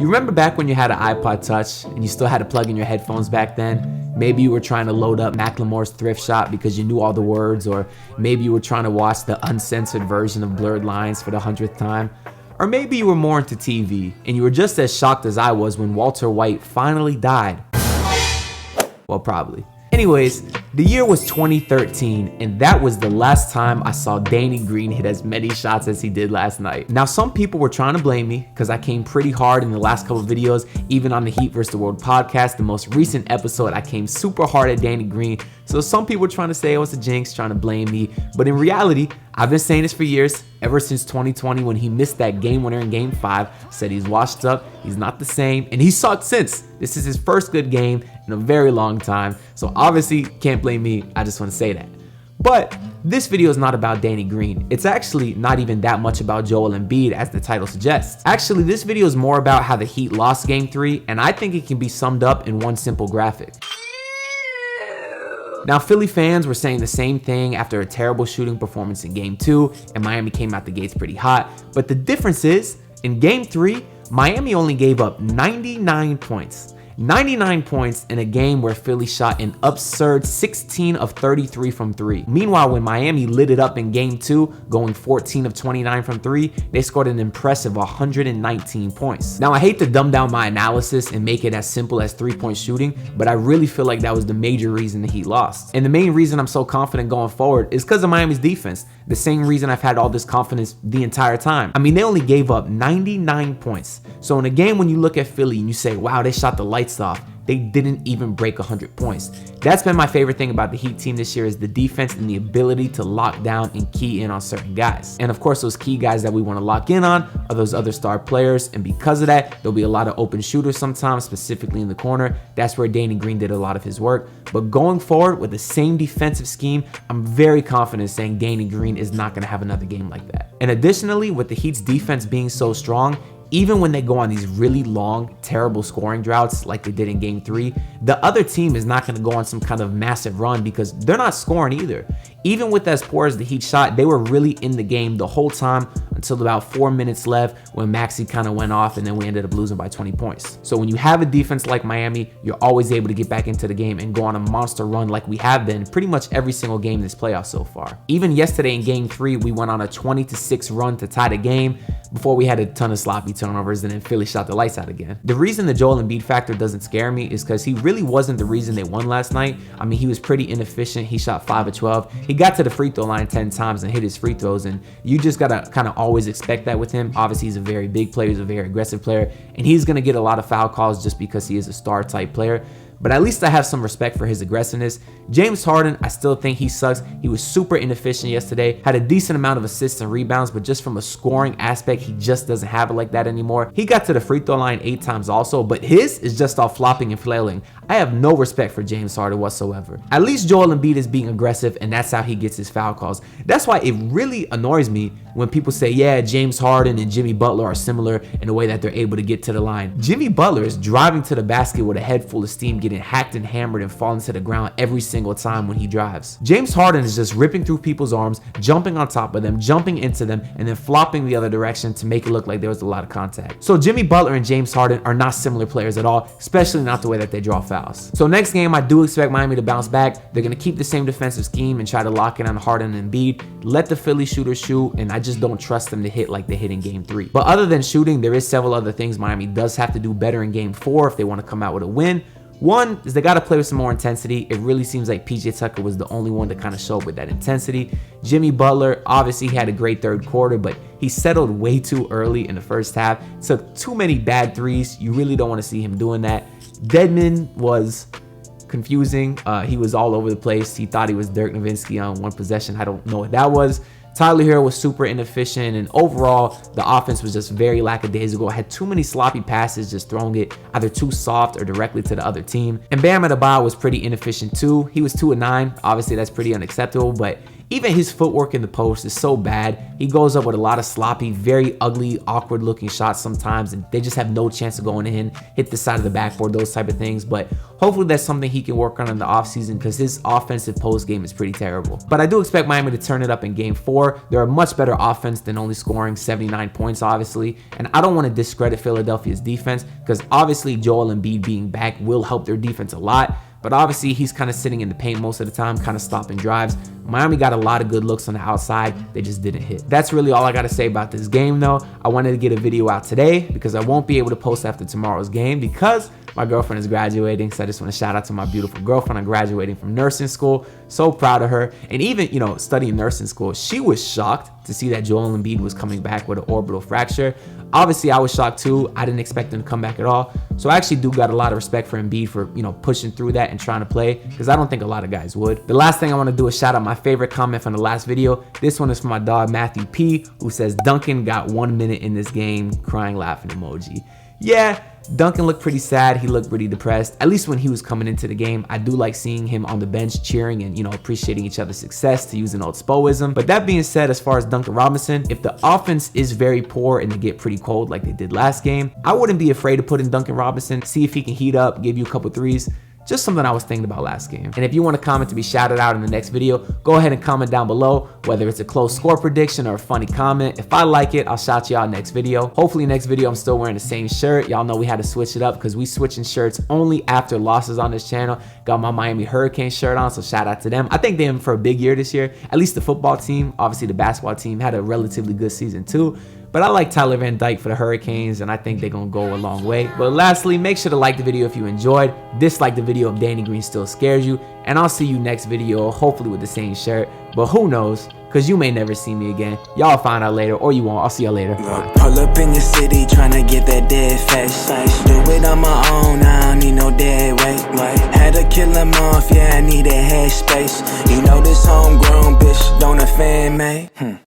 You remember back when you had an iPod Touch and you still had to plug in your headphones back then? Maybe you were trying to load up Macklemore's Thrift Shop because you knew all the words, or maybe you were trying to watch the uncensored version of Blurred Lines for the 100th time. Or maybe you were more into TV and you were just as shocked as I was when Walter White finally died. Well, probably. Anyways, the year was 2013, and that was the last time I saw Danny Green hit as many shots as he did last night. Now, some people were trying to blame me because I came pretty hard in the last couple of videos, even on the Heat vs. the World podcast, the most recent episode, I came super hard at Danny Green. So some people were trying to say I was a jinx, trying to blame me, but in reality, I've been saying this for years, ever since 2020 when he missed that game winner in game 5, said he's washed up, he's not the same, and he's sucked since. This is his first good game in a very long time, so obviously can't blame me, I just want to say that. But this video is not about Danny Green. It's actually not even that much about Joel Embiid as the title suggests. Actually, this video is more about how the Heat lost game 3, and I think it can be summed up in one simple graphic. Now, Philly fans were saying the same thing after a terrible shooting performance in game 2, and Miami came out the gates pretty hot. But the difference is, in game 3, Miami only gave up 99 points. 99 points in a game where Philly shot an absurd 16 of 33 from 3. Meanwhile, when Miami lit it up in game 2, going 14 of 29 from 3, they scored an impressive 119 points. Now, I hate to dumb down my analysis and make it as simple as 3-point shooting, but I really feel like that was the major reason the Heat lost. And the main reason I'm so confident going forward is because of Miami's defense. The same reason I've had all this confidence the entire time. I mean, they only gave up 99 points. So in a game when you look at Philly and you say, wow, they shot the lights off, they didn't even break 100 points. That's been my favorite thing about the Heat team this year, is the defense and the ability to lock down and key in on certain guys. And of course, those key guys that we want to lock in on are those other star players. And because of that, there'll be a lot of open shooters sometimes, specifically in the corner. That's where Danny Green did a lot of his work. But going forward with the same defensive scheme, I'm very confident saying Danny Green is not going to have another game like that. And additionally, with the Heat's defense being so strong, even when they go on these really long, terrible scoring droughts like they did in game 3, the other team is not going to go on some kind of massive run because they're not scoring either. Even with as poor as the Heat shot, they were really in the game the whole time until about 4 minutes left when Maxey kind of went off and then we ended up losing by 20 points. So when you have a defense like Miami, you're always able to get back into the game and go on a monster run like we have been pretty much every single game this playoff so far. Even yesterday in game 3, we went on a 20-6 run to tie the game before we had a ton of sloppy turnovers and then Philly shot the lights out again. The reason the Joel Embiid factor doesn't scare me is because he really wasn't the reason they won last night. I mean, he was pretty inefficient. He shot 5 of 12. He got to the free throw line 10 times and hit his free throws, and you just gotta kind of always expect that with him. Obviously, he's a very big player, he's a very aggressive player, and he's gonna get a lot of foul calls just because he is a star type player. But at least I have some respect for his aggressiveness. James Harden, I still think he sucks. He was super inefficient yesterday, had a decent amount of assists and rebounds, but just from a scoring aspect, he just doesn't have it like that anymore. He got to the free throw line 8 times also, but his is just all flopping and flailing. I have no respect for James Harden whatsoever. At least Joel Embiid is being aggressive, and that's how he gets his foul calls. That's why it really annoys me when people say, yeah, James Harden and Jimmy Butler are similar in the way that they're able to get to the line. Jimmy Butler is driving to the basket with a head full of steam, getting hacked and hammered and falling to the ground every single time when he drives. James Harden is just ripping through people's arms, jumping on top of them, jumping into them, and then flopping the other direction to make it look like there was a lot of contact. So Jimmy Butler and James Harden are not similar players at all, especially not the way that they draw fouls. So next game, I do expect Miami to bounce back. They're going to keep the same defensive scheme and try to lock in on Harden and Embiid, let the Philly shooters shoot, and I just don't trust them to hit like they hit in game 3. But other than shooting, there is several other things Miami does have to do better in game 4 if they want to come out with a win. One is they got to play with some more intensity. It really seems like PJ Tucker was the only one to kind of show up with that intensity. Jimmy Butler, obviously he had a great third quarter, but he settled way too early in the first half. Took too many bad threes. You really don't want to see him doing that. Dedmon was confusing. He was all over the place. He thought he was Dirk Nowitzki on one possession. I don't know what that was. Tyler Herro was super inefficient, and overall, the offense was just very lackadaisical. I had too many sloppy passes, just throwing it either too soft or directly to the other team. And Bam Adebayo was pretty inefficient too. He was 2 of 9. Obviously, that's pretty unacceptable, but Even his footwork in the post is so bad. He goes up with a lot of sloppy, very ugly, awkward looking shots sometimes, and they just have no chance of going in, hit the side of the backboard, those type of things. But hopefully that's something he can work on in the offseason, because his offensive post game is pretty terrible. But I do expect Miami to turn it up in game 4. They're a much better offense than only scoring 79 points, obviously. And I don't want to discredit Philadelphia's defense, because obviously Joel Embiid being back will help their defense a lot. But obviously he's kind of sitting in the paint most of the time, kind of stopping drives. Miami got a lot of good looks on the outside. They just didn't hit. That's really all I got to say about this game though. I wanted to get a video out today because I won't be able to post after tomorrow's game because my girlfriend is graduating. So I just want to shout out to my beautiful girlfriend. I'm graduating from nursing school. So proud of her. And even, studying nursing school, she was shocked to see that Joel Embiid was coming back with an orbital fracture. Obviously, I was shocked too. I didn't expect him to come back at all. So I actually do got a lot of respect for Embiid for, pushing through that and trying to play, because I don't think a lot of guys would. The last thing I want to do is shout out my favorite comment from the last video. This one is from my dog, Matthew P, who says, Duncan got 1 minute in this game, crying, laughing emoji. Yeah, Duncan looked pretty sad. He looked pretty depressed, at least when he was coming into the game. I do like seeing him on the bench cheering and, appreciating each other's success, to use an old Spoism. But that being said, as far as Duncan Robinson, if the offense is very poor and they get pretty cold like they did last game, I wouldn't be afraid to put in Duncan Robinson, see if he can heat up, give you a couple threes. Just something I was thinking about last game. And if you want to comment to be shouted out in the next video, go ahead and comment down below, whether it's a close score prediction or a funny comment. If I like it, I'll shout you out next video. Hopefully next video I'm still wearing the same shirt. Y'all know we had to switch it up because we switching shirts only after losses on this channel. Got my Miami Hurricane shirt on, so shout out to them. I think they're in for a big year this year. At least the football team. Obviously the basketball team had a relatively good season too. But I like Tyler Van Dyke for the Hurricanes, and I think they're going to go a long way. But lastly, make sure to like the video if you enjoyed. Dislike the video if Danny Green still scares you. And I'll see you next video, hopefully with the same shirt. But who knows? Because you may never see me again. Y'all find out later, or you won't. I'll see y'all later. Pull up in your city, tryna get that dead face. Do it on my own, I don't need no dead weight. Had to kill him off, yeah, I need a head space. You know this homegrown bitch don't offend me.